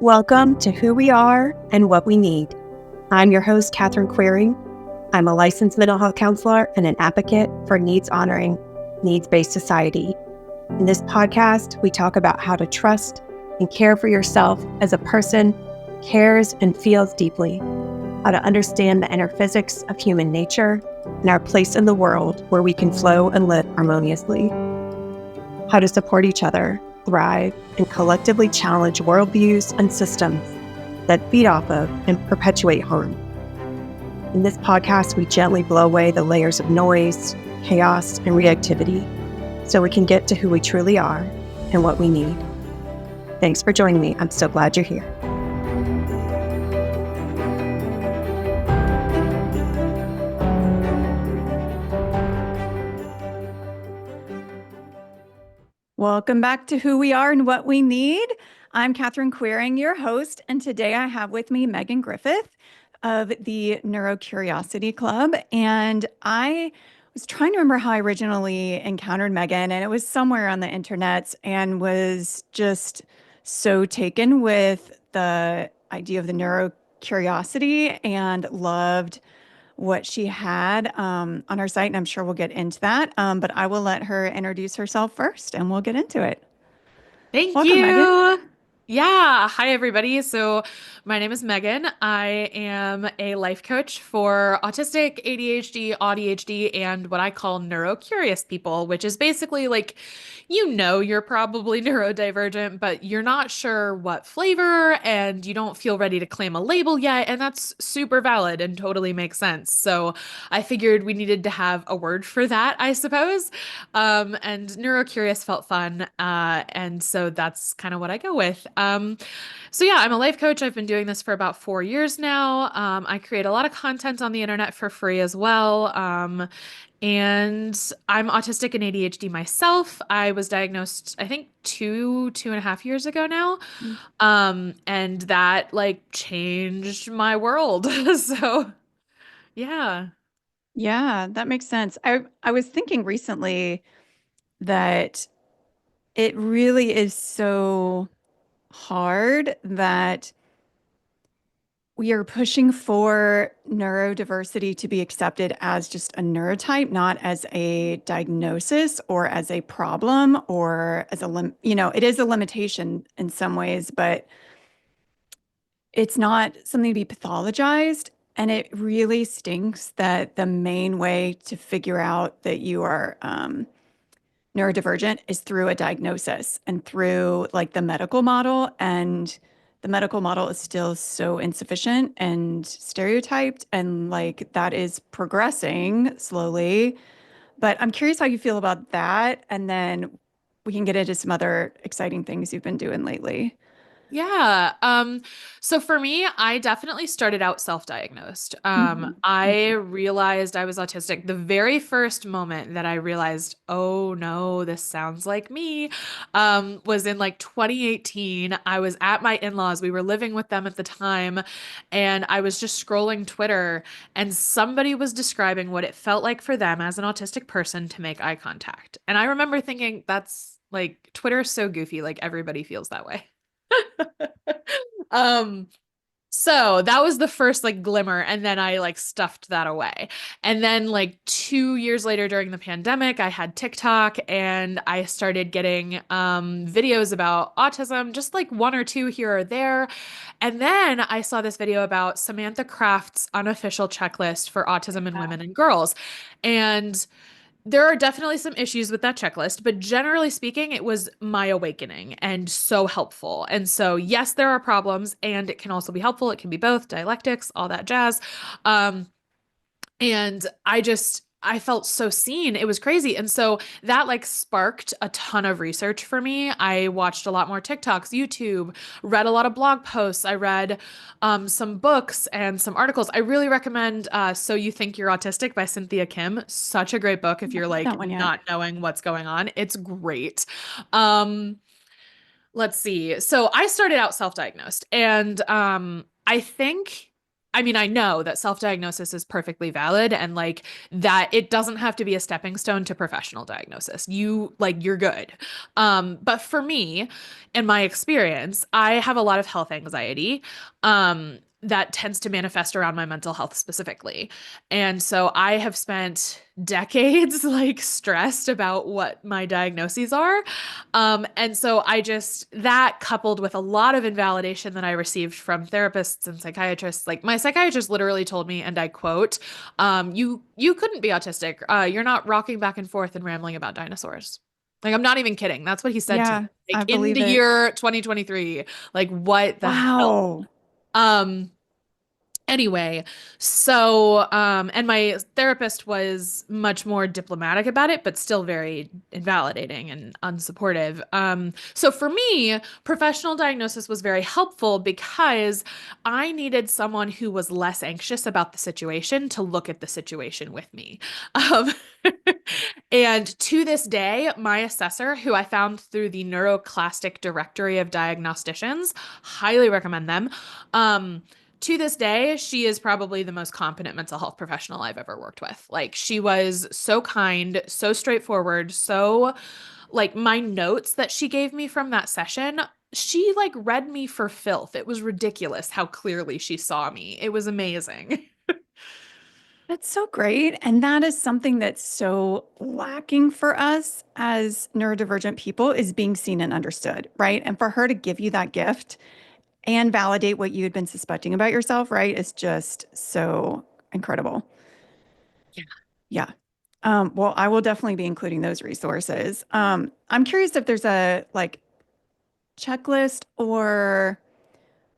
Welcome to Who We Are and What We Need. I'm your host, Quiring. I'm a licensed mental health counselor and an advocate for needs-honoring, needs-based society. In this podcast, we talk about how to trust and care for yourself as a person who cares and feels deeply, how to understand the inner physics of human nature and our place in the world where we can flow and live harmoniously, how to support each other, thrive, and collectively challenge worldviews and systems that feed off of and perpetuate harm. In this podcast, we gently blow away the layers of noise, chaos, and reactivity so we can get to who we truly are and what we need. Thanks for joining me. I'm so glad you're here. Welcome back to Who We Are and What We Need. I'm Quiring, your host, and today I have with me Megan Griffith of the Neurocuriosity Club. And I was trying to remember how I originally encountered Megan, and it was somewhere on the internet, and was just so taken with the idea of the neurocuriosity and loved what she had on her site, and I'm sure we'll get into that. But I will let her introduce herself first, and we'll get into it. Thank Welcome, Megan. you. Yeah. Hi, everybody. So, my name is Megan. I am a life coach for autistic, ADHD, auDHD, and what I call neurocurious people, which is basically like, you're probably neurodivergent, but you're not sure what flavor and you don't feel ready to claim a label yet. And that's super valid and totally makes sense. So, I figured we needed to have a word for that, I suppose. And neurocurious felt fun. And so that's kind of what I go with. So yeah, I'm a life coach. I've been doing this for about 4 years now. I create a lot of content on the internet for free as well. And I'm autistic and ADHD myself. I was diagnosed, I think, 2.5 years ago now. And that like changed my world. So yeah. Yeah, that makes sense. I was thinking recently that it really is so hard that we are pushing for neurodiversity to be accepted as just a neurotype, not as a diagnosis or as a problem or as it is a limitation in some ways, but it's not something to be pathologized. And it really stinks that the main way to figure out that you are neurodivergent is through a diagnosis and through like the medical model. And the medical model is still so insufficient and stereotyped, and like that is progressing slowly. But I'm curious how you feel about that. And then we can get into some other exciting things you've been doing lately. Yeah. So for me, I definitely started out self-diagnosed. Mhm. I realized I was autistic the very first moment that I realized, oh no, this sounds like me, was in like 2018. I was at my in-laws. We were living with them at the time, and I was just scrolling Twitter, and somebody was describing what it felt like for them as an autistic person to make eye contact. And I remember thinking, that's like Twitter is so goofy, like everybody feels that way. Um, so that was the first like glimmer, and then I like stuffed that away. And then like 2 years later during the pandemic, I had TikTok and I started getting videos about autism, just like one or two here or there. And then I saw this video about Samantha Kraft's unofficial checklist for autism in women and girls. And there are definitely some issues with that checklist, but generally speaking, it was my awakening and so helpful. And so, yes, there are problems, and it can also be helpful. It can be both, dialectics, all that jazz. Um, and I felt so seen. It was crazy. And so that like sparked a ton of research for me. I watched a lot more TikToks, YouTube, read a lot of blog posts. I read some books and some articles. I really recommend So You Think You're Autistic by Cynthia Kim. Such a great book if I you're haven't read like that one yet. not knowing what's going on. It's great. Um, let's see. So I started out self-diagnosed, and I think I mean, I know that self-diagnosis is perfectly valid and like that it doesn't have to be a stepping stone to professional diagnosis. You're good. But for me, in my experience, I have a lot of health anxiety. That tends to manifest around my mental health specifically. And so I have spent decades like stressed about what my diagnoses are. And so that coupled with a lot of invalidation that I received from therapists and psychiatrists, like my psychiatrist literally told me, and I quote, you couldn't be autistic. You're not rocking back and forth and rambling about dinosaurs. Like, I'm not even kidding. That's what he said to me. Yeah, Like I in believe the it. year 2023. Like, what the hell? Wow. Um, Anyway, and my therapist was much more diplomatic about it, but still very invalidating and unsupportive. So for me, professional diagnosis was very helpful because I needed someone who was less anxious about the situation to look at the situation with me. Um, and to this day, my assessor, who I found through the Neuroclastic Directory of Diagnosticians, highly recommend them. To this day, she is probably the most competent mental health professional I've ever worked with. Like, she was so kind, so straightforward, so like my notes that she gave me from that session, she like read me for filth. It was ridiculous how clearly she saw me. It was amazing. That's so great. And that is something that's so lacking for us as neurodivergent people is being seen and understood, right? And for her to give you that gift and validate what you had been suspecting about yourself, right, is just so incredible. Yeah. Yeah. Well, I will definitely be including those resources. I'm curious if there's a like checklist or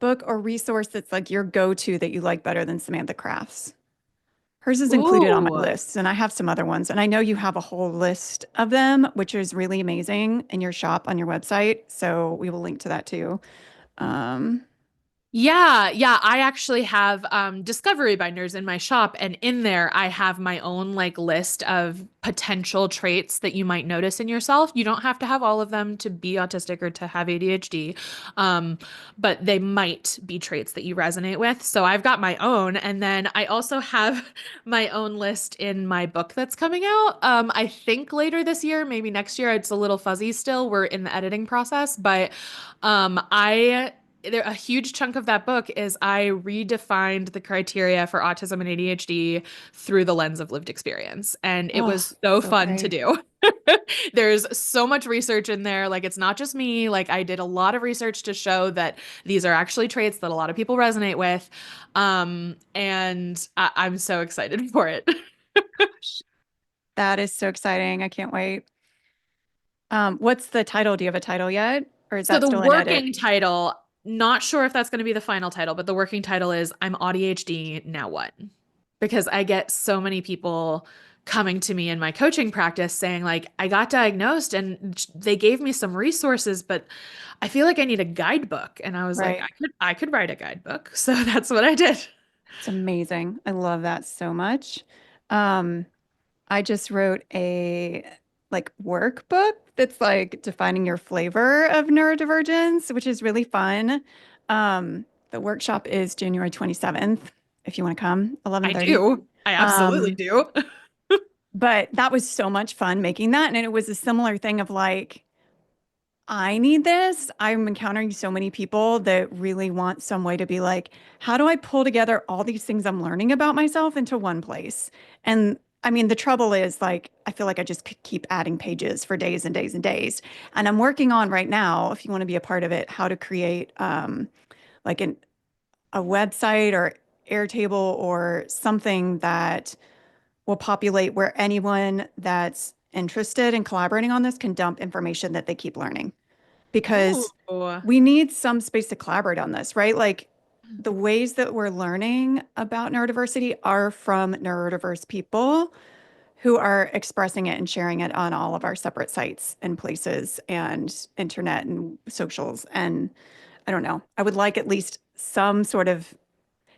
book or resource that's like your go-to that you like better than Samantha Crafts. Hers is included on my Ooh. list, and I have some other ones. And I know you have a whole list of them, which is really amazing in your shop on your website. So we will link to that too. Um, Yeah, yeah. I actually have discovery binders in my shop, and in there I have my own like list of potential traits that you might notice in yourself. You don't have to have all of them to be autistic or to have ADHD, but they might be traits that you resonate with. So I've got my own, and then I also have my own list in my book that's coming out. I think later this year, maybe next year. It's a little fuzzy still. We're in the editing process, but I a huge chunk of that book is I redefined the criteria for autism and ADHD through the lens of lived experience. And it oh, was so so fun to great. do. There's so much research in there. Like, it's not just me. Like, I did a lot of research to show that these are actually traits that a lot of people resonate with. And I'm so excited for it. Gosh, that is so exciting. I can't wait. What's the title? Do you have a title yet? Or is So that the still in edit? working title, not sure if that's going to be the final title, but the working title is I'm auDHD, now what? Because I get so many people coming to me in my coaching practice saying like I got diagnosed and they gave me some resources, but I feel like I need a guidebook. And I was like, Right. I could write a guidebook. So that's what I did. It's amazing. I love that so much. Um, I just wrote a like workbook that's like defining your flavor of neurodivergence, which is really fun. The workshop is January 27th, if you want to come, I 11:30. do. I absolutely Um, do. but that was so much fun making that. And it was a similar thing of like, I need this. I'm encountering so many people that really want some way to be like, how do I pull together all these things I'm learning about myself into one place? And I mean, the trouble is like, I feel like I just keep adding pages for days and days and days. And I'm working on right now, if you want to be a part of it, how to create like a website or Airtable or something that will populate where anyone that's interested in collaborating on this can dump information that they keep learning Ooh. because we need some space to collaborate on this, right? Like the ways that we're learning about neurodiversity are from neurodiverse people who are expressing it and sharing it on all of our separate sites and places and internet and socials. And I don't know, I would like at least some sort of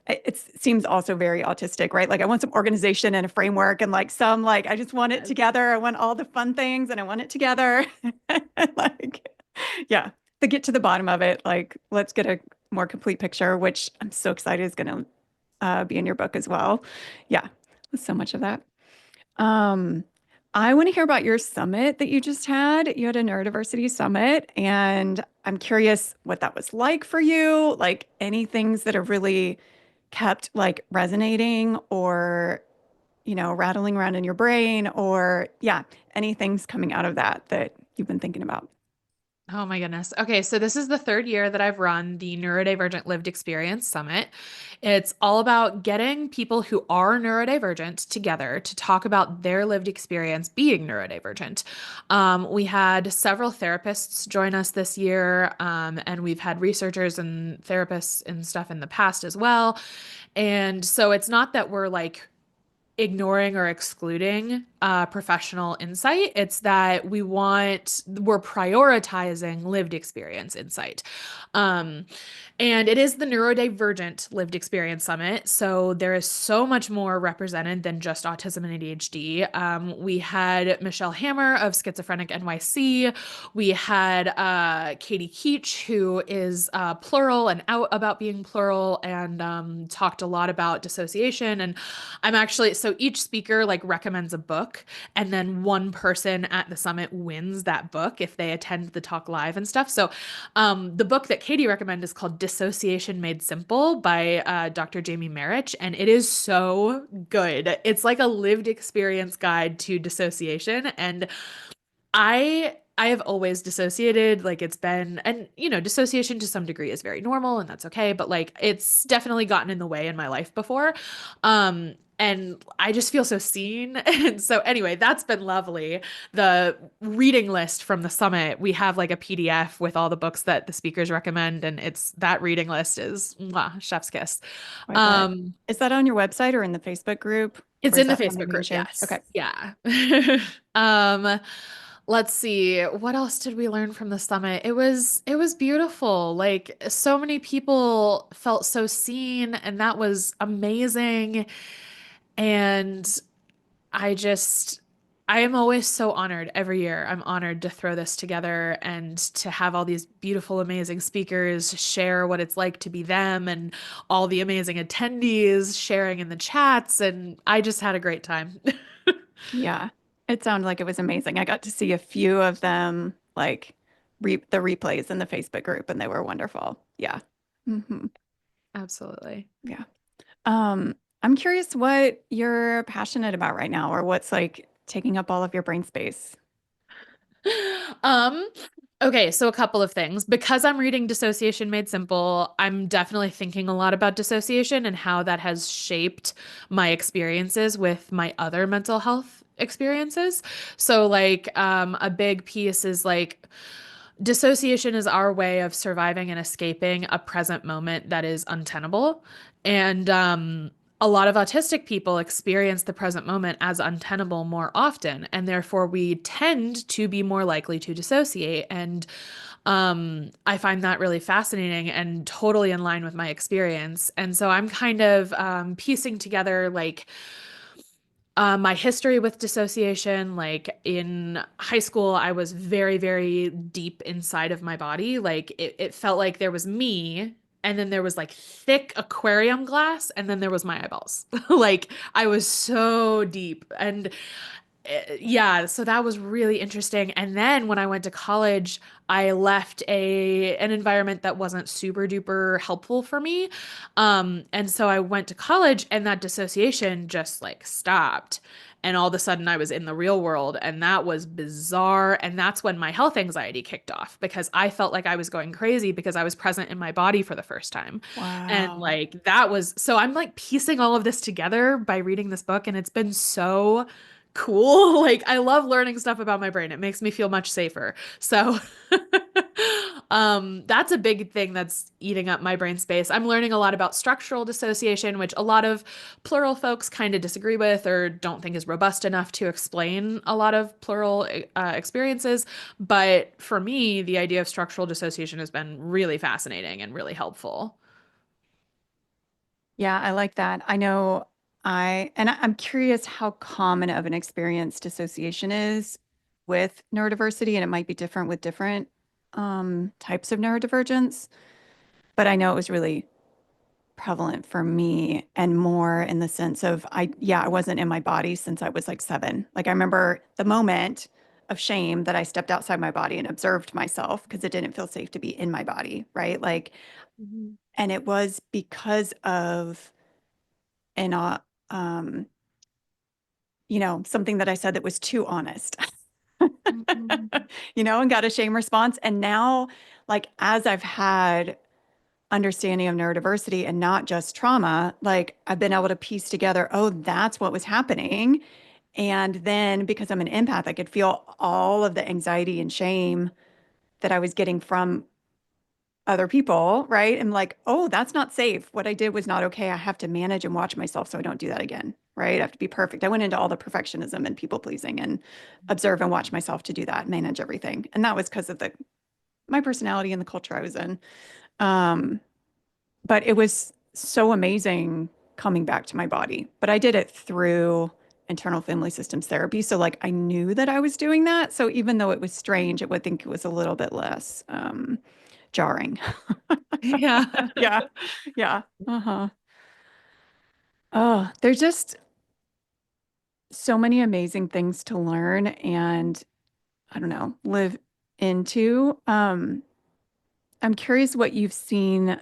it seems also very autistic, right? Like I want some organization and a framework and like some like I just want it Yes. together. I want all the fun things and I want it together. Like yeah, to get to the bottom of it, like let's get a more complete picture, which I'm so excited is going to be in your book as well. Yeah, so much of that. Um, I want to hear about your summit that you just had. You had a neurodiversity summit, and I'm curious what that was like for you. Like any things that have really kept like resonating or, rattling around in your brain, or yeah, anything's coming out of that that you've been thinking about. Oh my goodness. Okay, so this is the third year that I've run the Neurodivergent Lived Experience Summit. It's all about getting people who are neurodivergent together to talk about their lived experience being neurodivergent. We had several therapists join us this year, and we've had researchers and therapists and stuff in the past as well. And so it's not that we're like ignoring or excluding professional insight. It's that we're prioritizing lived experience insight. Um, and it is the Neurodivergent Lived Experience Summit. So there is so much more represented than just autism and ADHD. We had Michelle Hammer of Schizophrenic NYC. We had Katie Keach, who is plural and out about being plural, and talked a lot about dissociation. And I'm actually, so each speaker like recommends a book, and then one person at the summit wins that book if they attend the talk live and stuff. So the book that Katie recommended is called Dissociation Made Simple by Dr. Jamie Marich, and it is so good. It's like a lived experience guide to dissociation, and I have always dissociated. Like it's been, and dissociation to some degree is very normal and that's okay, but like it's definitely gotten in the way in my life before. And I just feel so seen. And so anyway, that's been lovely. The reading list from the summit, we have like a PDF with all the books that the speakers recommend, and it's that reading list is mwah, chef's kiss. I bet. Um, Is that on your website or in the Facebook group? it's Or is in the that something Facebook being group, shared? yes. Okay. Yeah. Um, let's see. What else did we learn from the summit? It was beautiful. Like so many people felt so seen, and that was amazing. And I just I am always so honored every year. I'm honored to throw this together and to have all these beautiful, amazing speakers share what it's like to be them, and all the amazing attendees sharing in the chats. And I just had a great time. Yeah. It sounded like it was amazing. I got to see a few of them, like the replays in the Facebook group, and they were wonderful. Yeah. hmm Absolutely. Yeah. I'm curious what you're passionate about right now, or what's like taking up all of your brain space. Um, okay, so a couple of things. Because I'm reading Dissociation Made Simple, I'm definitely thinking a lot about dissociation and how that has shaped my experiences with my other mental health experiences. So like a big piece is like dissociation is our way of surviving and escaping a present moment that is untenable. And a lot of autistic people experience the present moment as untenable more often, and therefore we tend to be more likely to dissociate. And I find that really fascinating and totally in line with my experience. And so I'm kind of piecing together like my history with dissociation. Like in high school, I was very, very deep inside of my body. Like it felt like there was me, and then there was like thick aquarium glass, and then there was my eyeballs. Like I was so deep. And yeah, so that was really interesting. And then when I went to college, I left an environment that wasn't super duper helpful for me. And so I went to college, and that dissociation just like stopped. And all of a sudden I was in the real world, and that was bizarre. And that's when my health anxiety kicked off, because I felt like I was going crazy because I was present in my body for the first time. And Wow. like that was, so I'm like piecing all of this together by reading this book, and it's been so cool. Like I love learning stuff about my brain. It makes me feel much safer. So that's a big thing that's eating up my brain space. I'm learning a lot about structural dissociation, which a lot of plural folks kind of disagree with or don't think is robust enough to explain a lot of plural experiences. But for me, the idea of structural dissociation has been really fascinating and really helpful. Yeah, I like that. I know I'm curious how common of an experience dissociation is with neurodiversity, and it might be different with different types of neurodivergence. But I know it was really prevalent for me and more in the sense of I wasn't in my body since I was like 7. Like I remember the moment of shame that I stepped outside my body and observed myself because it didn't feel safe to be in my body, right? Like, Mhm. and it was because of an um, something that I said that was too honest. Mhm. And got a shame response. And now, like, as I've had understanding of neurodiversity and not just trauma, like, I've been able to piece together, oh, that's what was happening. And then because I'm an empath, I could feel all of the anxiety and shame that I was getting from other people, right? And like, oh, that's not safe. What I did was not okay. I have to manage and watch myself so I don't do that again, right? I have to be perfect. I went into all the perfectionism and people pleasing and observe and watch myself to do that, manage everything. And that was because of the my personality and the culture I was in. Um, but it was so amazing coming back to my body. But I did it through internal family systems therapy. So like I knew that I was doing that. So even though it was strange, I would think it was a little bit less jarring. Yeah. Yeah. Yeah. Uh-huh. Oh, there's just so many amazing things to learn and I don't know, live into. I'm curious what you've seen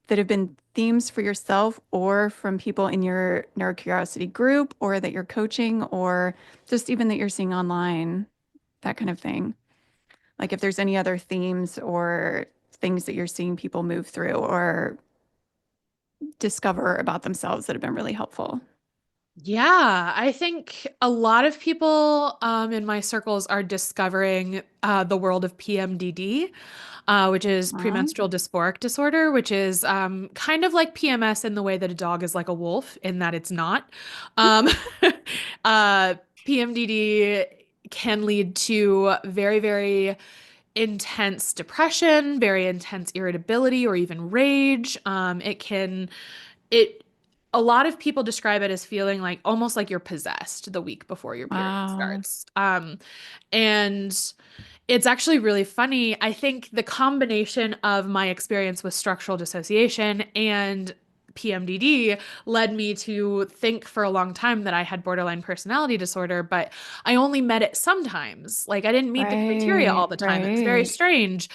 that have been themes for yourself or from people in your neurocuriosity group or that you're coaching or just even that you're seeing online, that kind of thing. Like if there's any other themes or things that you're seeing people move through or discover about themselves that have been really helpful. Yeah, I think a lot of people in my circles are discovering the world of PMDD, which is Huh? premenstrual dysphoric disorder, which is kind of like PMS in the way that a dog is like a wolf, in that it's not. Um, uh, PMDD can lead to very, very intense depression, very intense irritability, or even rage. It, a lot of people describe it as feeling like almost like you're possessed the week before your period Wow. starts. And it's actually really funny. I think the combination of my experience with structural dissociation and PMDD led me to think for a long time that I had borderline personality disorder, but I only met it sometimes. Like I didn't meet the criteria Right, all the time. It was very right, strange.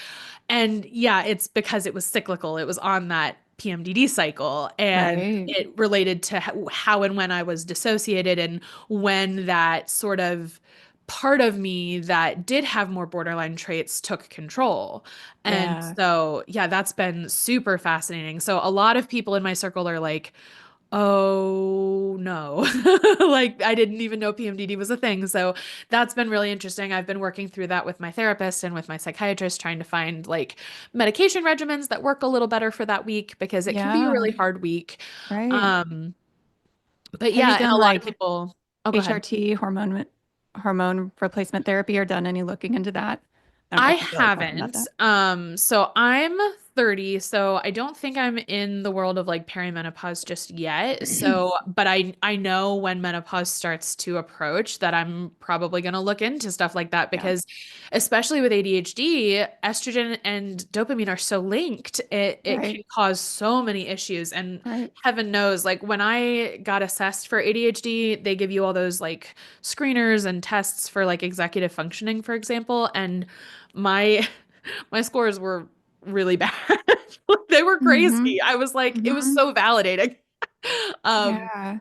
And yeah, it's because it was cyclical. It was on that PMDD cycle and right. it related to how and when I was dissociated and when that sort of part of me that did have more borderline traits took control. And Yeah, so, yeah, that's been super fascinating. So, a lot of people in my circle are like, oh no, like I didn't even know PMDD was a thing. So, that's been really interesting. I've been working through that with my therapist and with my psychiatrist, trying to find like medication regimens that work a little better for that week because it can be a yeah, really hard week. right. Um, but Have you yeah, and done a lot of like people, oh, go ahead. HRT hormone replacement therapy or done any looking into that? I don't know I if you feel like talking about haven't. that. So I'm 30, so I don't think I'm in the world of like perimenopause just yet. So, but I know when menopause starts to approach that I'm probably going to look into stuff like that Yeah, because especially with ADHD, estrogen and dopamine are so linked. It right, can cause so many issues and right. heaven knows like when I got assessed for ADHD, they give you all those like screeners and tests for like executive functioning, for example, and my my scores were really bad. They were Mm-hmm. crazy. I was like, it was Mm-hmm. so validating. Um, Yeah.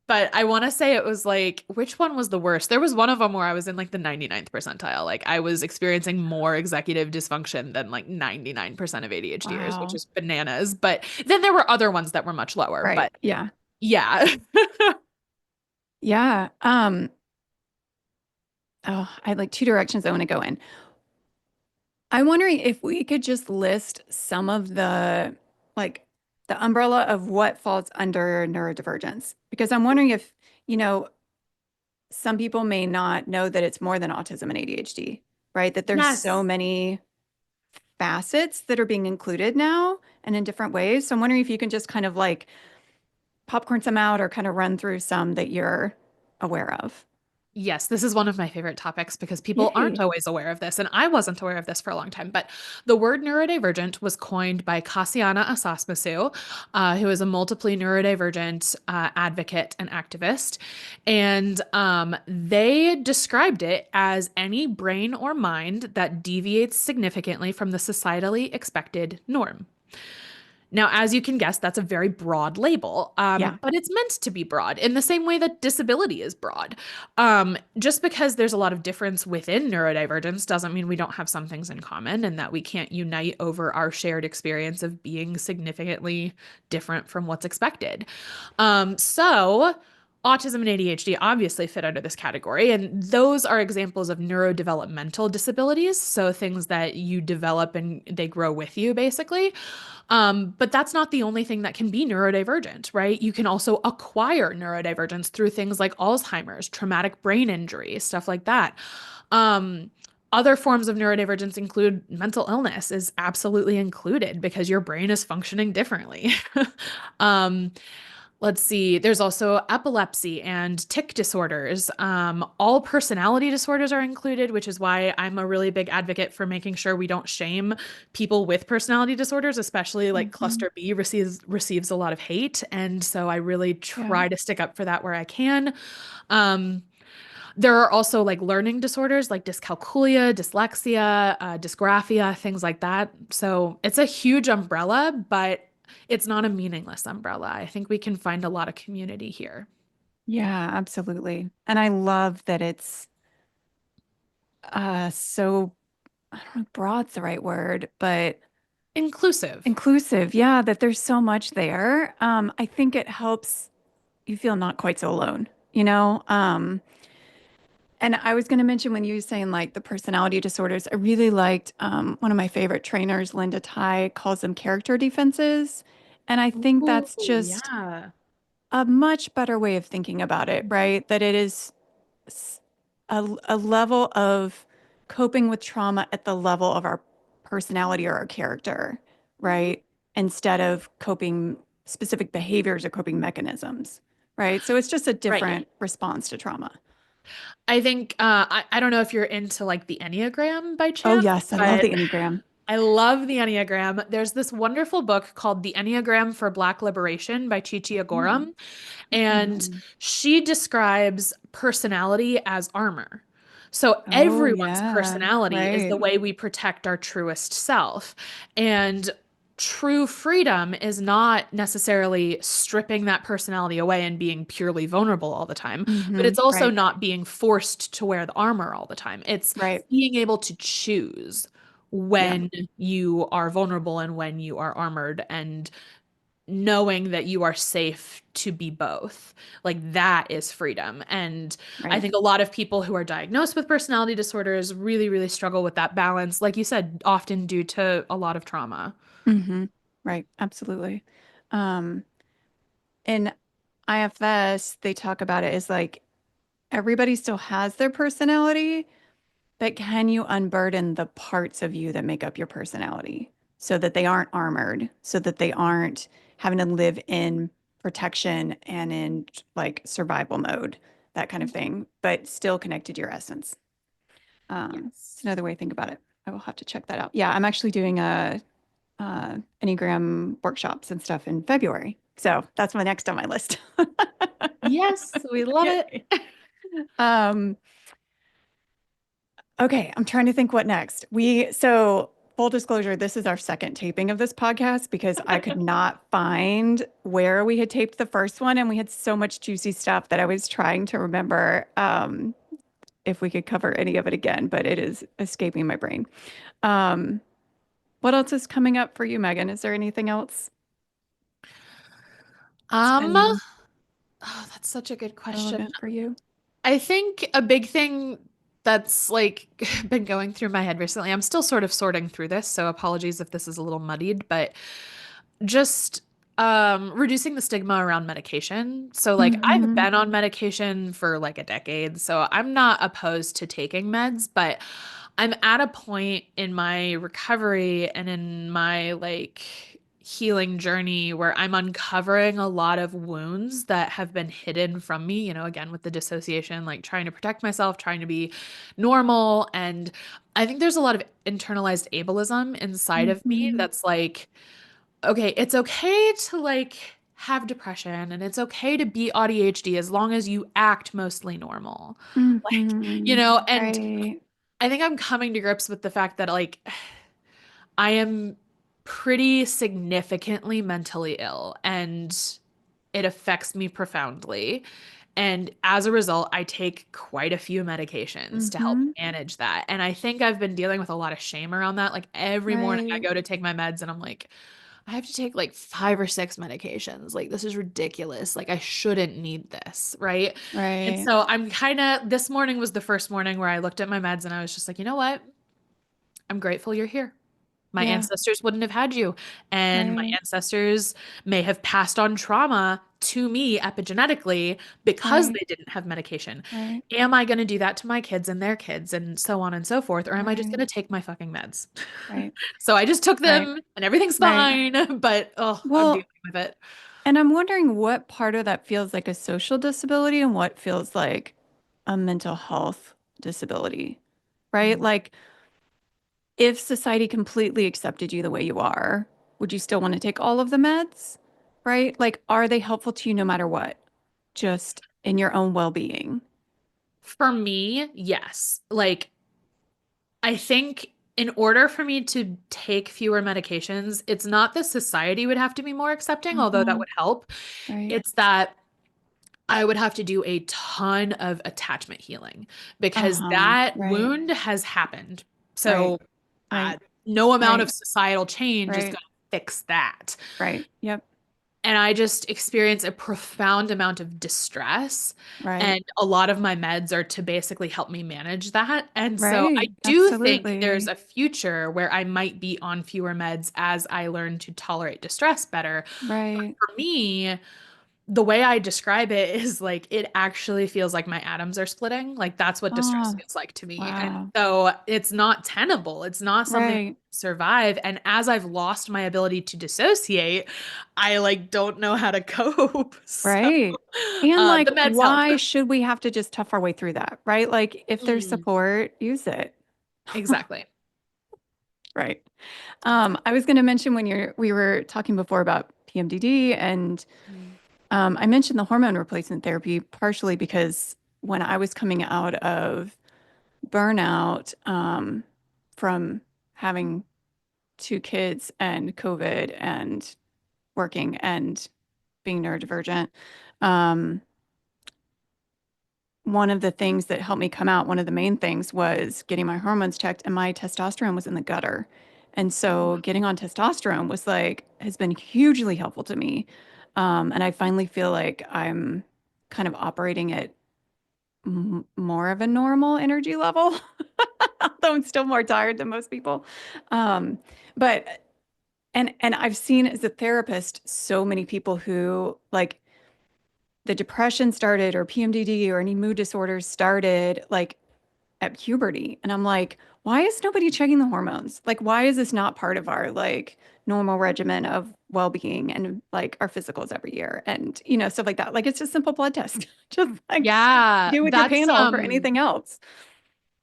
but I want to say it was like, which one was the worst? There was one of them where I was in like the 99th percentile. Like I was experiencing more executive dysfunction than like 99% of ADHDers, which Wow. is bananas. But then there were other ones that were much lower. Right. But Yeah. yeah. Yeah. Oh, I had like two directions I want to go in. I'm wondering if we could just list some of like the umbrella of what falls under neurodivergence. Because I'm wondering if, you know, some people may not know that it's more than autism and ADHD, right? That there's so Yes. many facets that are being included now and in different ways. So I'm wondering if you can just kind of like popcorn some out or kind of run through some that you're aware of. Yes, this is one of my favorite topics because people aren't Yay. always aware of this, and I wasn't aware of this for a long time. But the word neurodivergent was coined by Kassiana Asasmasu, who is a multiply neurodivergent advocate and activist. And they described it as any brain or mind that deviates significantly from the societally expected norm. Now, as you can guess, that's a very broad label, Yeah. but it's meant to be broad in the same way that disability is broad. Just because there's a lot of difference within neurodivergence doesn't mean we don't have some things in common and that we can't unite over our shared experience of being significantly different from what's expected. So, autism and ADHD obviously fit under this category, and those are examples of neurodevelopmental disabilities. So, things that you develop and they grow with you, basically. But that's not the only thing that can be neurodivergent, right? You can also acquire neurodivergence through things like Alzheimer's, traumatic brain injury, stuff like that. Um, Other forms of neurodivergence include mental illness is absolutely included because your brain is functioning differently. Um, Let's see. There's also epilepsy and tic disorders. All personality disorders are included, which is why I'm a really big advocate for making sure we don't shame people with personality disorders, especially like Hmm. cluster B receives a lot of hate, and so I really Yeah. try to stick up for that where I can. Um, there are also like learning disorders like dyscalculia, dyslexia, dysgraphia, things like that. So it's a huge umbrella, but it's not a meaningless umbrella. I think we can find a lot of community here. Yeah, absolutely. And I love that it's so, I don't know if broad's the right word, but Inclusive. inclusive. Yeah, that there's so much there. I think it helps you feel not quite so alone, you know? And I was going to mention when you were saying like the personality disorders, I really liked one of my favorite trainers, Linda Tai, calls them character defenses. And I think Oh, that's just yeah. a much better way of thinking about it, right? That it is a level of coping with trauma at the level of our personality or our character, Mhm. right? Instead of coping specific behaviors or coping mechanisms, right? So it's just a Right. different response to trauma. I think I don't know if you're into like the Enneagram by Oh, chance, yes, I love but the Enneagram. I love the Enneagram. There's this wonderful book called The Enneagram for Black Liberation by Chi Mm. Agorem. And Mm. she describes personality as armor. So Oh, everyone's yeah, personality is the right. way we protect our truest self. And true freedom is not necessarily stripping that personality away and being purely vulnerable all the time, but it's also Right, not being forced to wear the armor all the time. It's right. being able to choose Yeah, when you are vulnerable and when you are armored, and knowing that you are safe to be both. Like that is freedom. And I right. think a lot of people who are diagnosed with personality disorders really, really struggle with that balance. Like you said, often due to a lot of trauma. Hmm. Right, absolutely. Um, in IFS, they talk about it as like everybody still has their personality, but can you unburden the parts of you that make up your personality so that they aren't armored, so that they aren't having to live in protection and in like survival mode, that kind of thing, but still connected to your essence. It's Yes. another way to think about it. I will have to check that out. Yeah, I'm actually doing a Enneagram workshops and stuff in February. So that's my next on my list. Yes, we love it. Yay. Um, okay, I'm trying to think what next. So full disclosure, this is our second taping of this podcast because I could not find where we had taped the first one, and we had so much juicy stuff that I was trying to remember if we could cover any of it again, but it is escaping my brain. Um, what else is coming up for you, Megan? Is there anything else that's been That's such a good question. relevant for you? I think a big thing that's like been going through my head recently, I'm still sort of sorting through this, so apologies if this is a little muddied, but just reducing the stigma around medication. So like I've Hmm. been on medication for like a decade, so I'm not opposed to taking meds, but I'm at a point in my recovery and in my like healing journey where I'm uncovering a lot of wounds that have been hidden from me, again with the dissociation, like trying to protect myself, trying to be normal. And I think there's a lot of internalized ableism inside of me Mm-hmm. that's like, okay, it's okay to like have depression and it's okay to be ADHD as long as you act mostly normal. Like, Mm-hmm. and Right. I think I'm coming to grips with the fact that like I am pretty significantly mentally ill and it affects me profoundly. And as a result, I take quite a few medications to help Mm-hmm. manage that. And I think I've been dealing with a lot of shame around that. Like every morning I Right. go to take my meds and I'm like, I have to take like 5 or 6 medications. Like, this is ridiculous. Like, I shouldn't need this. Right. And Right. so I'm kind of, this morning was the first morning where I looked at my meds and I was just like, you know what? I'm grateful you're here. My Yeah. ancestors wouldn't have had you. And my Right. ancestors may have passed on trauma to me epigenetically because Right. they didn't have medication. Right. Am I going to do that to my kids and their kids and so on and so forth? Or am I just Right. going to take my fucking meds? Right. So I just took Right. them and everything's Right. fine, but oh, I'm dealing Well, with it. and I'm wondering what part of that feels like a social disability and what feels like a mental health disability, right? Mm. Like, if society completely accepted you the way you are, would you still want to take all of the meds? Right? Like, are they helpful to you no matter what? Just in your own well-being. For me, yes. Like, I think in order for me to take fewer medications, it's not that society would have to be more accepting, although that Hmm. would help. Right. It's that I would have to do a ton of attachment healing because Uh-huh. that Right. wound has happened. Right. So, uh, Right. no amount of Right. societal change is Right. going to fix that. Right. Yep. And I just experience a profound amount of distress. Right. And a lot of my meds are to basically help me manage that. And so I Right. do think there's Absolutely. a future where I might be on fewer meds as I learn to tolerate distress better. But Right. for me, the way I describe it is like it actually feels like my atoms are splitting. Like that's what distress Oh, feels like to me. And wow. so it's not tenable. It's not something I Right. can survive. And as I've lost my ability to dissociate, I like don't know how to cope. So Right. And like, the meds help. why should we have to just tough our way through that? Right? Like, if there's Mm, support, use it. exactly. Right. I was going to mention when we were talking before about PMDD, and Mm. I mentioned the hormone replacement therapy partially because when I was coming out of burnout from having two kids and COVID and working and being neurodivergent, um, one of the things that helped me come out, one of the main things was getting my hormones checked, and my testosterone was in the gutter. And so getting on testosterone was like, has been hugely helpful to me. And I finally feel like I'm kind of operating at more of a normal energy level, although I'm still more tired than most people. Um, but and I've seen as a therapist so many people who like the depression started or PMDD or any mood disorders started like at puberty. And I'm like, why is nobody checking the hormones? Like, why is this not part of our like normal regimen of well-being and like our physicals every year and stuff like that. Like it's just simple blood test. Just like Yeah, do with your that's panel for anything else.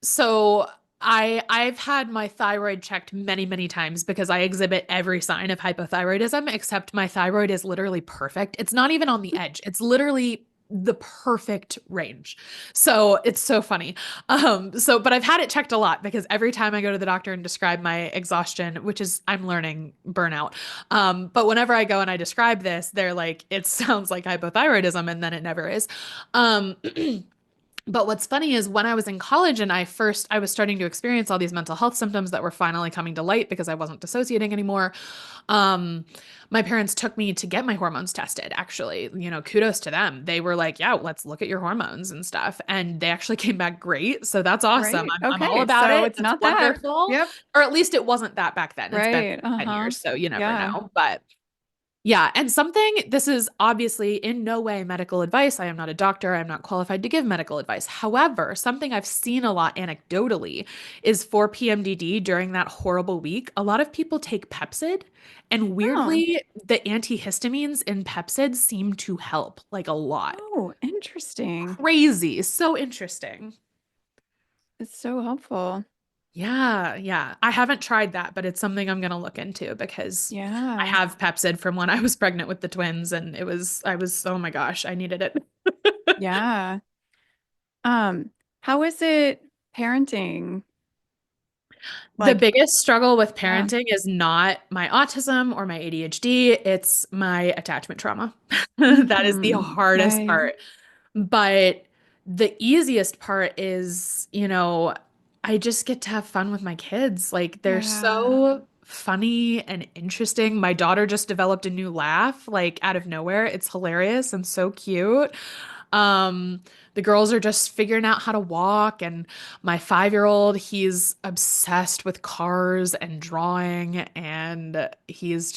so I've had my thyroid checked many, many times because I exhibit every sign of hypothyroidism, except my thyroid is literally perfect. It's not even on the edge. It's literally the perfect range. So it's so funny. But I've had it checked a lot because every time I go to the doctor and describe my exhaustion, which is I'm learning burnout. But whenever I go and I describe this, they're like, it sounds like hypothyroidism, and then it never is. Um, But what's funny is when I was in college and I was starting to experience all these mental health symptoms that were finally coming to light because I wasn't dissociating anymore. Um, my parents took me to get my hormones tested, actually. Kudos to them. They were like, "Yeah, let's look at your hormones and stuff." And they actually came back great. So that's awesome. Right. I'm all Okay. about So it. it's That's not that. wonderful. Yep. Or at least it wasn't that back then. It's been Right. 10 Uh-huh. years, so you never Yeah. know. But Yeah, and something, this is obviously in no way medical advice. I am not a doctor. I'm not qualified to give medical advice. However, something I've seen a lot anecdotally is for PMDD during that horrible week, a lot of people take Pepsid, and Oh, weirdly, the antihistamines in Pepsid seem to help like a lot. oh, interesting. Crazy, so interesting. It's so helpful. Yeah, yeah. I haven't tried that, but it's something I'm gonna look into because I Yeah, have Pepsid from when I was pregnant with the twins and oh my gosh, I needed it. yeah. How is it parenting? The Like, biggest struggle with yeah. parenting is not my autism or my ADHD, it's my attachment trauma. That is the Hmm. hardest Right. part. But the easiest part is, I just get to have fun with my kids. Like they're Yeah. so funny and interesting. My daughter just developed a new laugh, like out of nowhere. It's hilarious and so cute. The girls are just figuring out how to walk, and my 5-year-old, he's obsessed with cars and drawing, and he's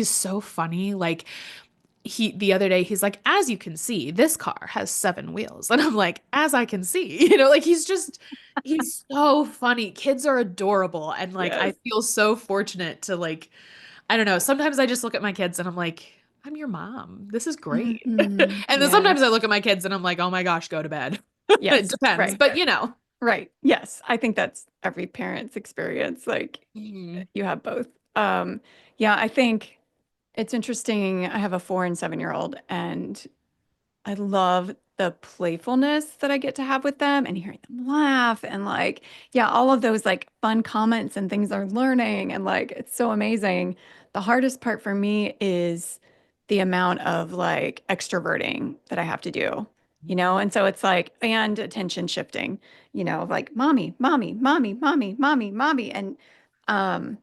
so funny. Like the other day he's like, as you can see, this car has 7 wheels. And I'm like, as I can see, like he's so funny. Kids are adorable. And like I Yes. feel so fortunate to like, I don't know, sometimes I just look at my kids and I'm like, I'm your mom. This is great. Hmm. And then sometimes I Yes. look at my kids and I'm like, oh my gosh, go to bed. It Yes. depends. Right. But you know. Right. Yes. I think that's every parent's experience. Like Mhm. you have both. Yeah, I think it's interesting. I have a 4 and 7-year-old, and I love the playfulness that I get to have with them and hearing them laugh and like, yeah, all of those like fun comments and things they're learning. And like, it's so amazing. The hardest part for me is the amount of like extroverting that I have to do, And so it's like, and attention shifting, of like, mommy, mommy, mommy, mommy, mommy, mommy. And um,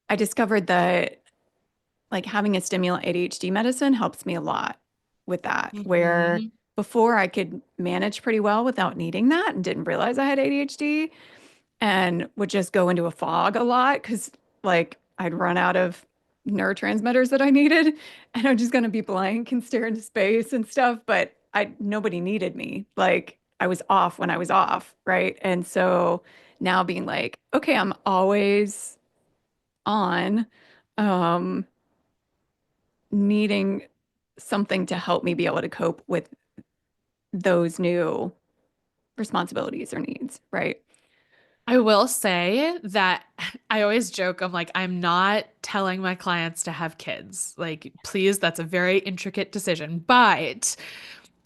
I discovered that like having a stimulant ADHD medicine helps me a lot with that, where Mhm. before I could manage pretty well without needing that and didn't realize I had ADHD and would just go into a fog a lot because like I'd run out of neurotransmitters that I needed and I'm just going to be blank and stare into space and stuff. But nobody needed me. Like I was off when I was off. Right. And so now being like, okay, I'm always on. Um, Needing something to help me be able to cope with those new responsibilities or needs, right? I will say that I always joke, I'm like, I'm not telling my clients to have kids. Like, please, that's a very intricate decision, but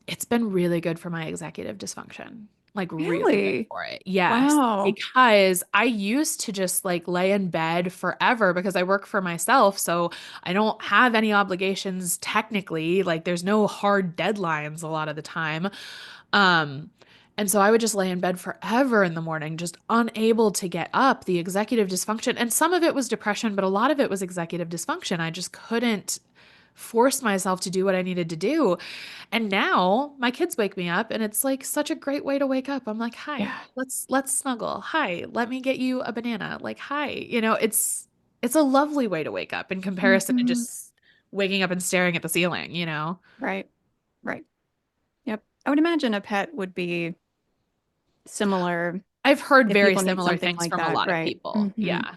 it's been really good for my executive dysfunction. Like, really good Really? for it. Yes. Wow. Because I used to just like lay in bed forever because I work for myself. So I don't have any obligations technically. Like, there's no hard deadlines a lot of the time. Um, and so I would just lay in bed forever in the morning, just unable to get up, the executive dysfunction. And some of it was depression, but a lot of it was executive dysfunction. I just couldn't force myself to do what I needed to do. And now my kids wake me up and it's like such a great way to wake up. I'm like, "Hi, Yeah. let's snuggle. Hi, let me get you a banana." Like, "Hi." It's a lovely way to wake up in comparison to Hmm. just waking up and staring at the ceiling. Right. Right. Yep. I would imagine a pet would be similar I've heard if very people need similar something things like from a that. lot of Right. people. Hmm. Yeah.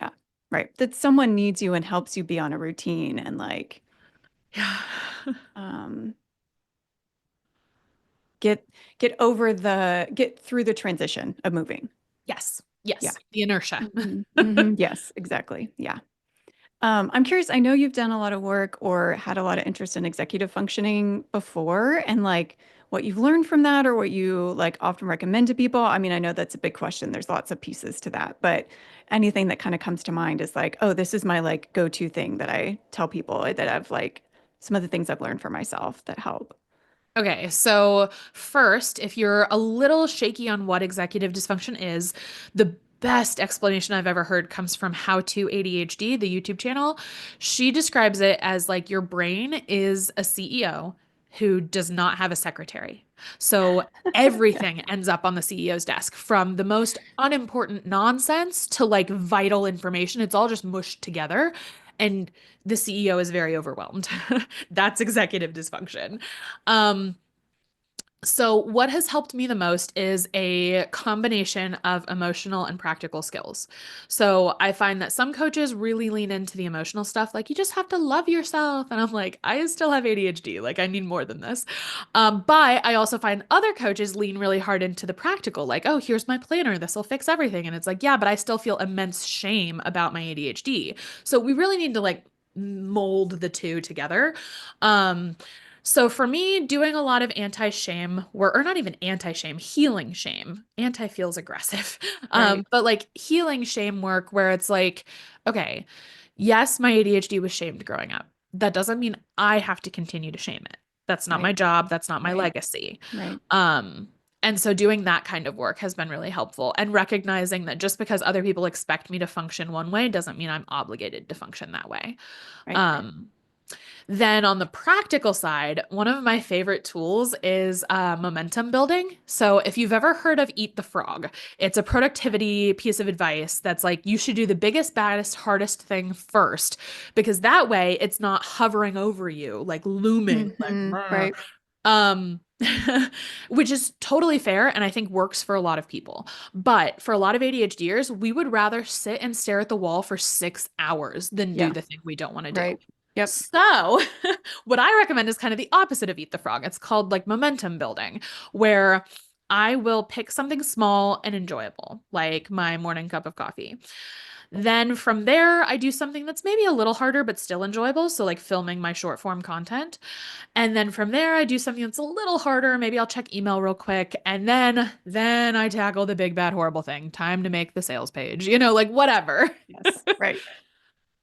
Yeah. Right. That someone needs you and helps you be on a routine and like Yeah. um get get through the transition of moving. Yes. Yeah. Yes. The inertia. Yes, exactly. Yeah. I'm curious, I know you've done a lot of work or had a lot of interest in executive functioning before and like what you've learned from that or what you like often recommend to people. I mean, I know that's a big question. There's lots of pieces to that, but anything that kind of comes to mind is like, oh, this is my like go-to thing that I tell people that I've like some of the things I've learned for myself that help. Okay, so first, if you're a little shaky on what executive dysfunction is, the best explanation I've ever heard comes from How to ADHD, the YouTube channel. She describes it as like your brain is a CEO who does not have a secretary. So Yeah. everything ends up on the CEO's desk, from the most unimportant nonsense to like vital information. It's all just mushed together. and the CEO is very overwhelmed. That's executive dysfunction. Um, so, what has helped me the most is a combination of emotional and practical skills. So, I find that some coaches really lean into the emotional stuff, like you just have to love yourself. And I'm like, I still have ADHD. Like, I need more than this. But I also find other coaches lean really hard into the practical, like, oh, here's my planner. This will fix everything. And it's like, yeah, but I still feel immense shame about my ADHD. So, we really need to like mold the two together. Um, so for me, doing a lot of anti-shame work, or not even anti-shame, healing shame. Anti feels aggressive. Right. But like healing shame work where it's like, okay, yes, my ADHD was shamed growing up. That doesn't mean I have to continue to shame it. That's not my Right. job. That's not my Right. legacy. Right. Um, and so doing that kind of work has been really helpful and recognizing that just because other people expect me to function one way doesn't mean I'm obligated to function that way. Right. Um, then on the practical side, one of my favorite tools is momentum building. So if you've ever heard of Eat the Frog, it's a productivity piece of advice that's like you should do the biggest, baddest, hardest thing first, because that way it's not hovering over you, like looming, like "Brr." Right. um which is totally fair and I think works for a lot of people. But for a lot of ADHDers, we would rather sit and stare at the wall for 6 hours than do Yeah. the thing we don't want to do. Right. Yep. So, what I recommend is kind of the opposite of Eat the Frog. It's called like momentum building, where I will pick something small and enjoyable, like my morning cup of coffee. Then from there, I do something that's maybe a little harder, but still enjoyable. So, like filming my short form content. And then from there, I do something that's a little harder. Maybe I'll check email real quick. And then I tackle the big, bad, horrible thing. Time to make the sales page, like whatever. Yes. Right.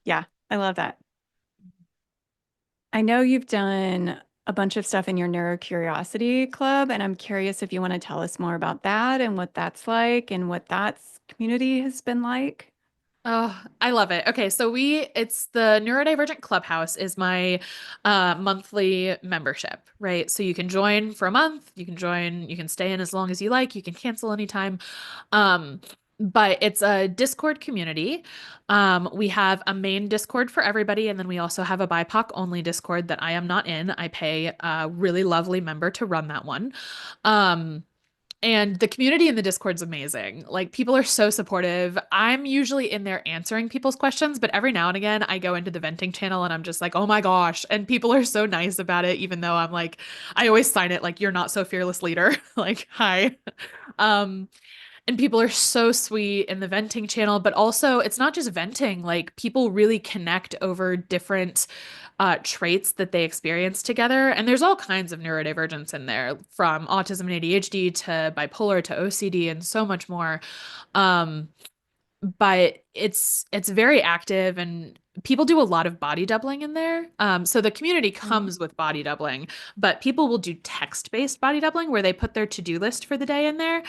Yeah. I love that. I know you've done a bunch of stuff in your neurocuriosity club, and I'm curious if you want to tell us more about that and what that's like and what that community has been like. Oh, I love it. Okay, so it's the Neurodivergent Clubhouse is my monthly membership, right? So you can join for a month, you can stay in as long as you like, you can cancel anytime. Um, but it's a Discord community. We have a main Discord for everybody, and then we also have a BIPOC only Discord that I am not in. I pay a really lovely member to run that one. Um, and the community in the Discord's amazing. Like people are so supportive. I'm usually in there answering people's questions, but every now and again I go into the venting channel and I'm just like, "Oh my gosh." And people are so nice about it even though I'm like I always sign it like you're not so fearless leader. Like, "Hi." Um and people are so sweet in the venting channel, but also it's not just venting, like people really connect over different traits that they experience together. And there's all kinds of neurodivergence in there, from autism and ADHD to bipolar to OCD and so much more. Um, but it's very active and people do a lot of body doubling in there. So the community Mm. comes with body doubling, but people will do text-based body doubling where they put their to-do list for the day in there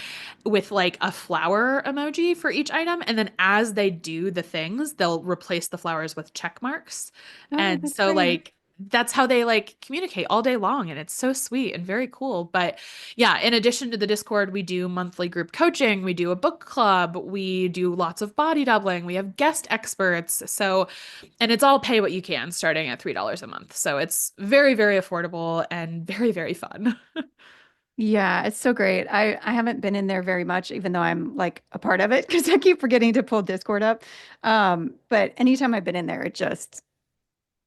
with like a flower emoji for each item. And then as they do the things, they'll replace the flowers with check marks. Oh, And that's so great. like that's how they like communicate all day long. And it's so sweet and very cool. But yeah, in addition to the Discord, we do monthly group coaching, we do a book club, we do lots of body doubling, we have guest experts. So, and it's all pay what you can starting at $3 a month. So it's very, very affordable and very, very fun. Yeah, it's so great. I haven't been in there very much, even though I'm like a part of it because I keep forgetting to pull Discord up. But anytime I've been in there, it just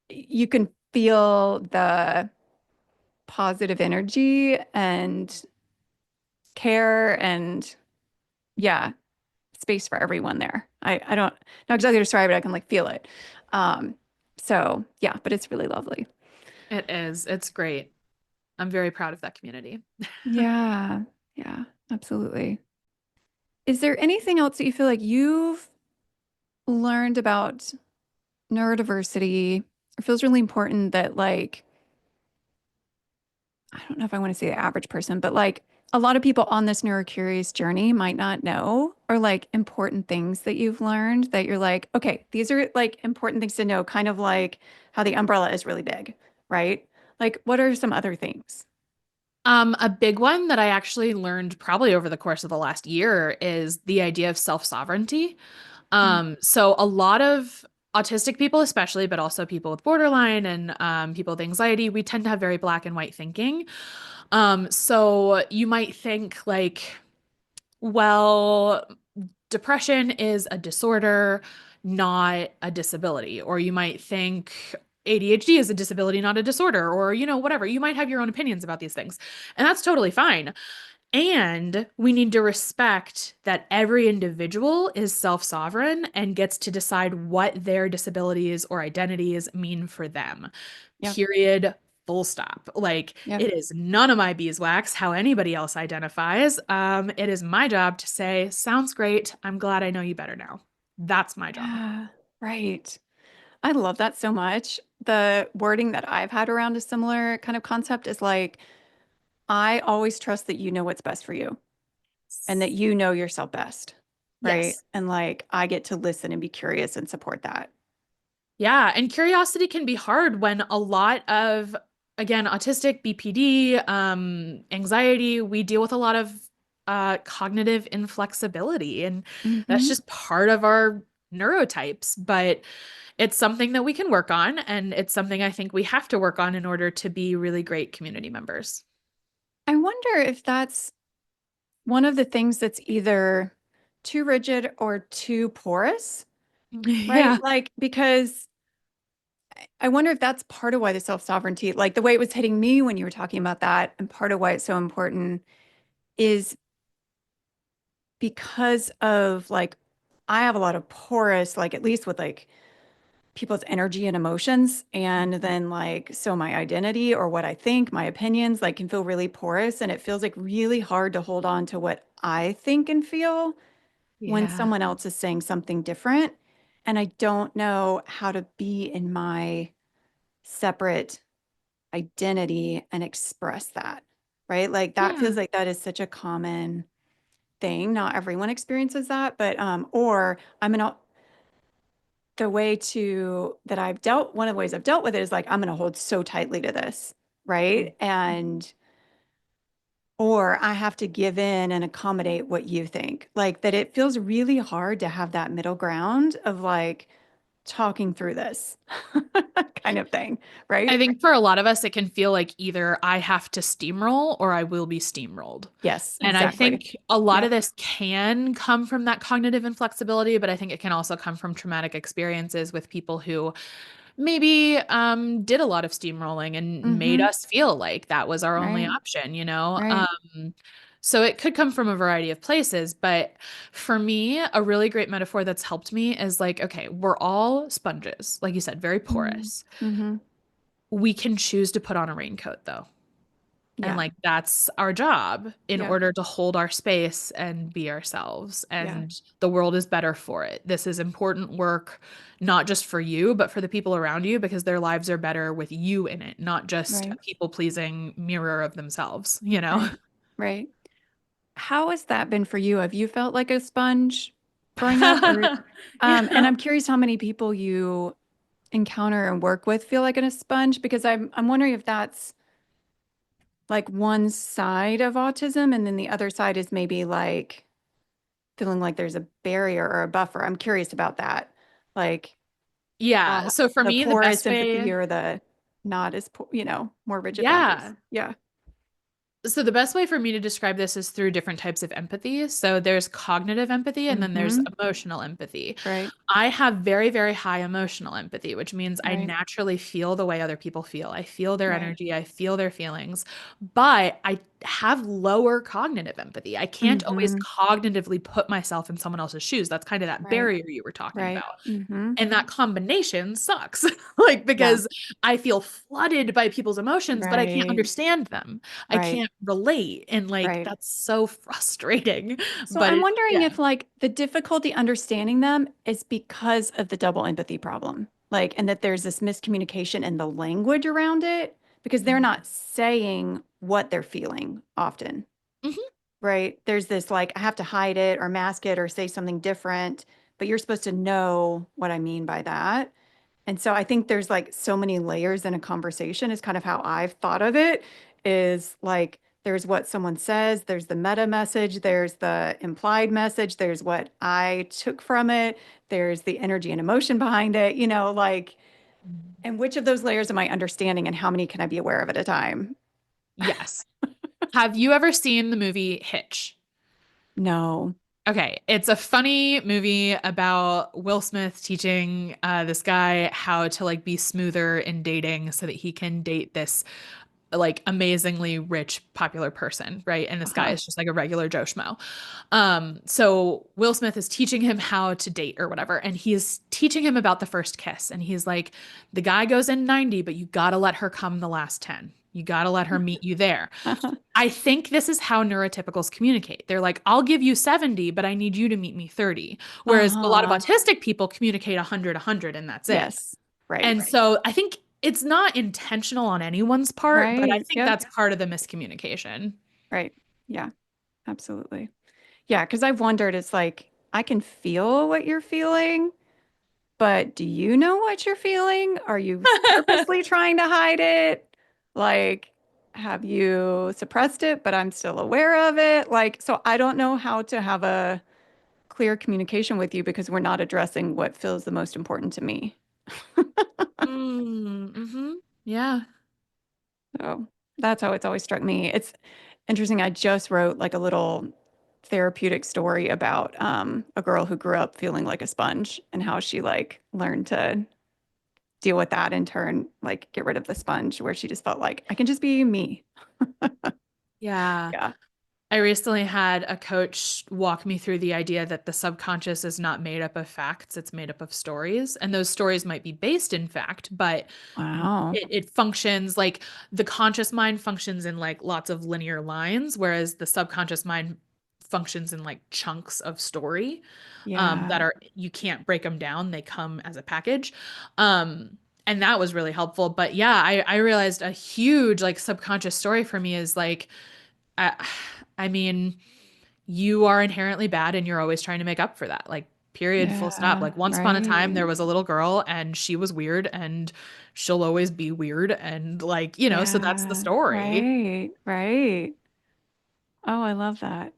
you can feel the positive energy and care and yeah, space for everyone there. I don't know exactly how to describe it. I can like feel it. Um, so yeah, but it's really lovely. It is. It's great. I'm very proud of that community. Yeah, yeah, absolutely. Is there anything else that you feel like you've learned about neurodiversity or feels really important that like I don't know if I want to say the average person, but like a lot of people on this neurocurious journey might not know or like important things that you've learned that you're like, okay, these are like important things to know, kind of like how the umbrella is really big, right? Like, what are some other things? A big one that I actually learned probably over the course of the last year is the idea of self-sovereignty. So a lot of autistic people especially, but also people with borderline and people with anxiety, we tend to have very black and white thinking. So you might think like, well, depression is a disorder, not a disability. Or you might think ADHD is a disability, not a disorder, or, whatever. You might have your own opinions about these things. And that's totally fine. And we need to respect that every individual is self-sovereign and gets to decide what their disabilities or identities mean for them. Yep. Period. Full stop. Like, Yep. it is none of my beeswax how anybody else identifies. It is my job to say, sounds great. I'm glad I know you better now. That's my job. Yeah. Right. I love that so much. The wording that I've had around a similar kind of concept is like, I always trust that you know what's best for you and that you know yourself best. Right. Yes. And like, I get to listen and be curious and support that. Yeah, and curiosity can be hard when a lot of, again, autistic, BPD, anxiety, we deal with a lot of cognitive inflexibility, and that's Hmm. just part of our neurotypes. But it's something that we can work on, and it's something I think we have to work on in order to be really great community members. I wonder if that's one of the things that's either too rigid or too porous, right? Yeah. Like, because I wonder if that's part of why the self-sovereignty, like the way it was hitting me when you were talking about that, and part of why it's so important is because of like, I have a lot of porous, like, at least with like people's energy and emotions. And then, like, so my identity or what I think, my opinions, like, can feel really porous. And it feels like really hard to hold on to what I think and feel when Yeah. someone else is saying something different. And I don't know how to be in my separate identity and express that, right? Like that feels Yeah. like that is such a common thing. Not everyone experiences that, but or I'm gonna the way to that I've dealt one of the ways I've dealt with it is like I'm gonna hold so tightly to this, Mm. right? And or I have to give in and accommodate what you think. Like that it feels really hard to have that middle ground of like talking through this kind of thing, I right? think for a lot of us, it can feel like either I have to steamroll or I will be steamrolled. Yes, And I exactly. think a lot of Yep. this can come from that cognitive inflexibility, but I think it can also come from traumatic experiences with people who maybe did a lot of steamrolling and made Mm-hmm. us feel like that was our only Right. option. Right. So it could come from a variety of places, but for me, a really great metaphor that's helped me is like, okay, we're all sponges, like you said, very porous. Mm-hmm. We can choose to put on a raincoat though. And Yeah. like that's our job in Yep. order to hold our space and be ourselves. Yeah. And the world is better for it. This is important work, not just for you, but for the people around you because their lives are better with you in it, not just a Right. people-pleasing mirror of themselves? Right. Right. How has that been for you? Have you felt like a sponge growing up? Or and Yeah. I'm curious how many people you encounter and work with feel like a sponge because I'm wondering if that's like one side of autism and then the other side is maybe like feeling like there's a barrier or a buffer. I'm curious about that. Like Yeah. So for the me, the porous best empathy way, or the not as, more rigid boundaries. yeah. Yeah. So the best way for me to describe this is through different types of empathy. So there's cognitive empathy and then there's Mm-hmm. emotional empathy. Right. I have very, very high emotional empathy, which means I Right. naturally feel the way other people feel. I feel their Right. energy, I feel their feelings, but I have lower cognitive empathy. I can't always Mm-hmm. cognitively put myself in someone else's shoes. That's kind of that Right. barrier you were talking Right. about. Mm-hmm. And that combination sucks. Like, Yeah. because I feel flooded by people's emotions, but I can't Right. understand them. I Right. can't relate. And like, Right. that's so frustrating. So But I'm it, wondering yeah. if like the difficulty understanding them is because of the double empathy problem. Like, and that there's this miscommunication in the language around it because they're not saying what they're feeling often, Mhm. right? There's this like, I have to hide it or mask it or say something different, but you're supposed to know what I mean by that. And so I think there's like so many layers in a conversation is kind of how I've thought of it is like there's what someone says, there's the meta message, there's the implied message, there's what I took from it, there's the energy and emotion behind it, like, Mhm. and which of those layers am I understanding and how many can I be aware of at a time? Yes. Have you ever seen the movie Hitch? No. Okay, it's a funny movie about Will Smith teaching this guy how to like be smoother in dating so that he can date this like amazingly rich popular person, right? And this guy Uh-huh. is just like a regular Joe Schmo. So Will Smith is teaching him how to date or whatever, and he's teaching him about the first kiss. And he's like, the guy goes in 90, but you gotta let her come the last 10. You gotta let her meet you there. I think this is how neurotypicals communicate. They're like, I'll give you 70, but I need you to meet me 30. Whereas a lot of Uh-huh. autistic people communicate 100, 100, and that's it. Yes. Right. And so I think it's not intentional on anyone's part, but I Right. think Yep. that's part of the miscommunication. Right. Yeah, absolutely. Yeah, because I've wondered, it's like, I can feel what you're feeling, but do you know what you're feeling? Are you purposely trying to hide it? Like, have you suppressed it, but I'm still aware of it? Like, so I don't know how to have a clear communication with you because we're not addressing what feels the most important to me. Mm-hmm. Yeah. So that's how it's always struck me. It's interesting. I just wrote like a little therapeutic story about a girl who grew up feeling like a sponge and how she like learned to deal with that in turn, like get rid of the sponge where she just felt like I can just be me. Yeah. Yeah. I recently had a coach walk me through the idea that the subconscious is not made up of facts, it's made up of stories. And those stories might be based in fact, but Wow. it functions like the conscious mind functions in like lots of linear lines, whereas the subconscious mind functions in like chunks of story that Yeah. are you can't break them down. They come as a package. And that was really helpful. But yeah, I realized a huge like subconscious story for me is like, I, I mean, you are inherently bad and you're always trying to make up for that. Like, period, full stop. Yeah. Like, once upon a time, Right. there was a little girl and she was weird and she'll always be weird. And, like, so that's the Yeah. story. Right. Right. Oh, I love that.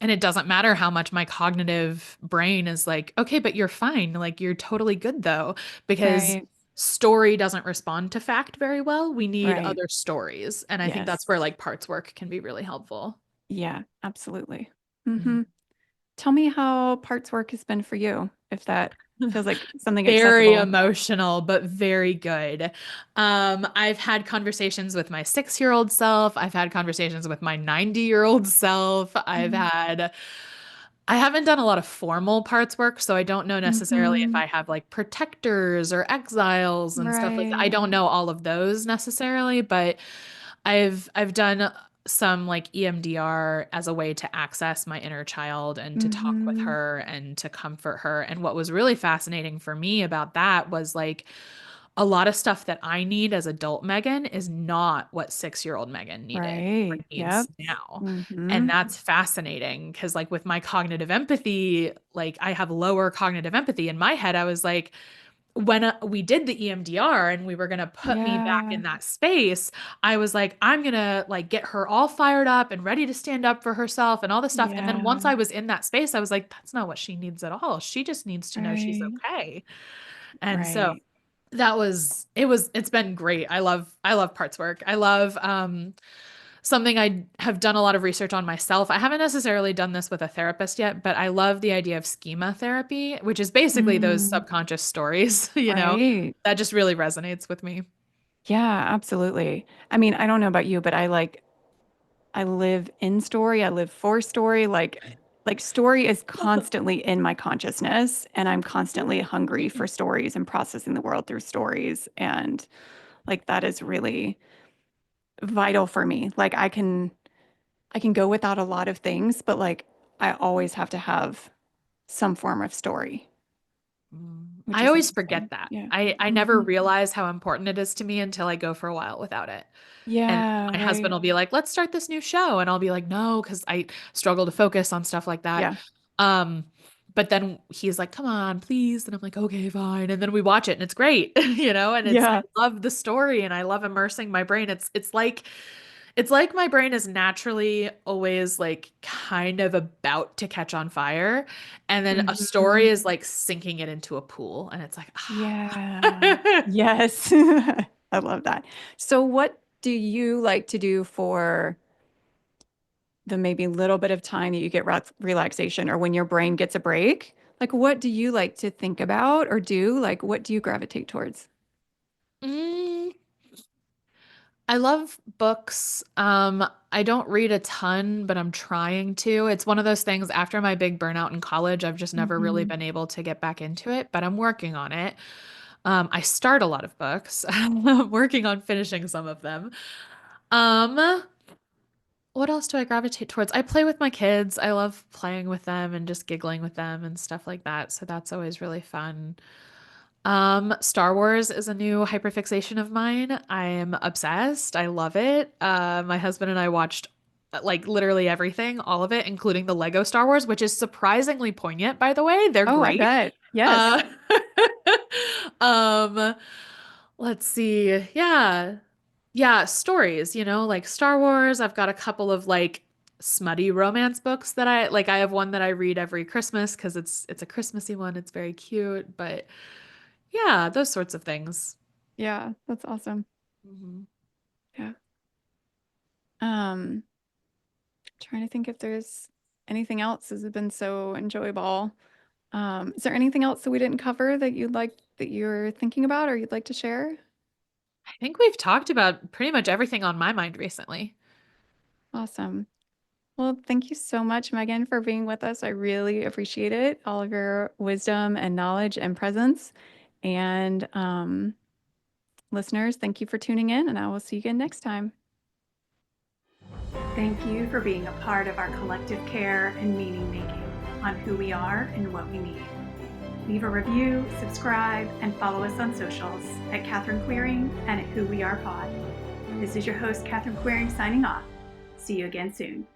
And it doesn't matter how much my cognitive brain is like, okay, but you're fine. Like, you're totally good though, because Right. story doesn't respond to fact very well. We need Right. other stories. And I think Yes. that's where like parts work can be really helpful. Yeah, absolutely. Mhm. Hmm. Tell me how parts work has been for you, if that feels like something Very accessible. emotional, but very good. I've had conversations with my 6-year-old self. I've had conversations with my 90-year-old self. I haven't done a lot of formal parts work, so I don't know necessarily if Mm-hmm. I have like protectors or exiles and stuff like that. I Right. don't know all of those necessarily, but I've done some like EMDR as a way to access my inner child and to talk with Mm-hmm. her and to comfort her. And what was really fascinating for me about that was like a lot of stuff that I need as adult Megan is not what 6-year-old Megan needed or Right. needs Yep. now. And Mm-hmm. that's fascinating because like with my cognitive empathy, like I have lower cognitive empathy in my head. I was like, when we did the EMDR and we were going to put me back Yeah. in that space, I was like, I'm going to like get her all fired up and ready to stand up for herself and all this stuff. And then once Yeah. I was in that space, I was like, that's not what she needs at all. She just needs to know she's Right. okay. And so Right. it's been great. I love parts work. I love something I have done a lot of research on myself. I haven't necessarily done this with a therapist yet, but I love the idea of schema therapy, which is basically those Mm. subconscious stories, Right. that just really resonates with me. Yeah, absolutely. I mean, I don't know about you, but I live in story, I live for story. Like story is constantly in my consciousness and I'm constantly hungry for stories and processing the world through stories. And like that is really vital for me. Like I can go without a lot of things, but like I always have to have some form of story, which I is always interesting. forget that. Yeah. I never Hmm. realize how important it is to me until I go for a while without it. And Yeah, my husband right. will be like, "Let's start this new show." And I'll be like, "No," because I struggle to focus on stuff like that. Yeah. Um, but then he's like, "Come on, please." And I'm like, "Okay, fine." And then we watch it and it's great, and I Yeah. love the story and I love immersing my brain. It's like It's like my brain is naturally always like kind of about to catch on fire, and then a story Mhm. is like sinking it into a pool, and it's like, Yeah. ah. Yes. I love that. So what do you like to do for the maybe little bit of time that you get relaxation or when your brain gets a break? Like, what do you like to think about or do? Like, what do you gravitate towards? Mm, I love books. I don't read a ton, but I'm trying to. It's one of those things after my big burnout in college, I've just never really Hmm. been able to get back into it, but I'm working on it. I start a lot of books. I'm working on finishing some of them. Um, what else do I gravitate towards? I play with my kids. I love playing with them and just giggling with them and stuff like that. So that's always really fun. Star Wars is a new hyperfixation of mine. I am obsessed. I love it. My husband and I watched like literally everything, all of it, including the Lego Star Wars, which is surprisingly poignant, by the way. They're Oh, I great. bet. Yes. Uh, um, let's see. Yeah. Yeah, stories, like Star Wars. I've got a couple of like smutty romance books that I like. I have one that I read every Christmas because it's a Christmassy one. It's very cute, but yeah, those sorts of things. Yeah, that's awesome. Mhm. Yeah. Um, Trying to think if there's anything else. This has been so enjoyable. Is there anything else that we didn't cover that you'd like that you're thinking about or you'd like to share? I think we've talked about pretty much everything on my mind recently. Awesome. Well, thank you so much, Megan, for being with us. I really appreciate it, all of your wisdom and knowledge and presence. And listeners, thank you for tuning in, and I will see you again next time. Thank you for being a part of our collective care and meaning making on who we are and what we need. Leave a review, subscribe, and follow us on socials at Catherine Quiring and at Who We Are Pod. This is your host, Catherine Quiring, signing off. See you again soon.